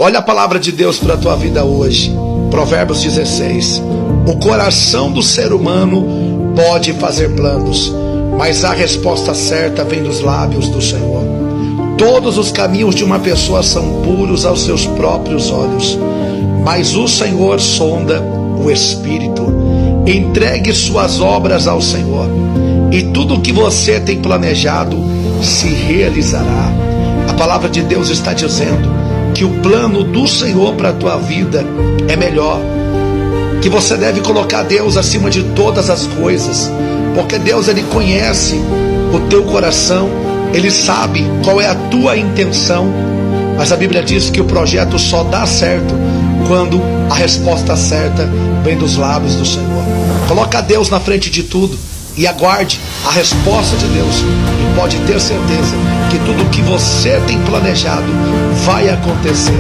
Olha a palavra de Deus para a tua vida hoje. Provérbios 16. O coração do ser humano pode fazer planos, mas a resposta certa vem dos lábios do Senhor. Todos os caminhos de uma pessoa são puros aos seus próprios olhos, mas o Senhor sonda o espírito. Entregue suas obras ao Senhor, e tudo o que você tem planejado se realizará. A palavra de Deus está dizendo que o plano do Senhor para a tua vida é melhor, que você deve colocar Deus acima de todas as coisas, porque Deus, Ele conhece o teu coração, Ele sabe qual é a tua intenção, mas a Bíblia diz que o projeto só dá certo quando a resposta certa vem dos lábios do Senhor. Coloca Deus na frente de tudo e aguarde a resposta de Deus, e pode ter certeza que tudo o que você tem planejado vai acontecer.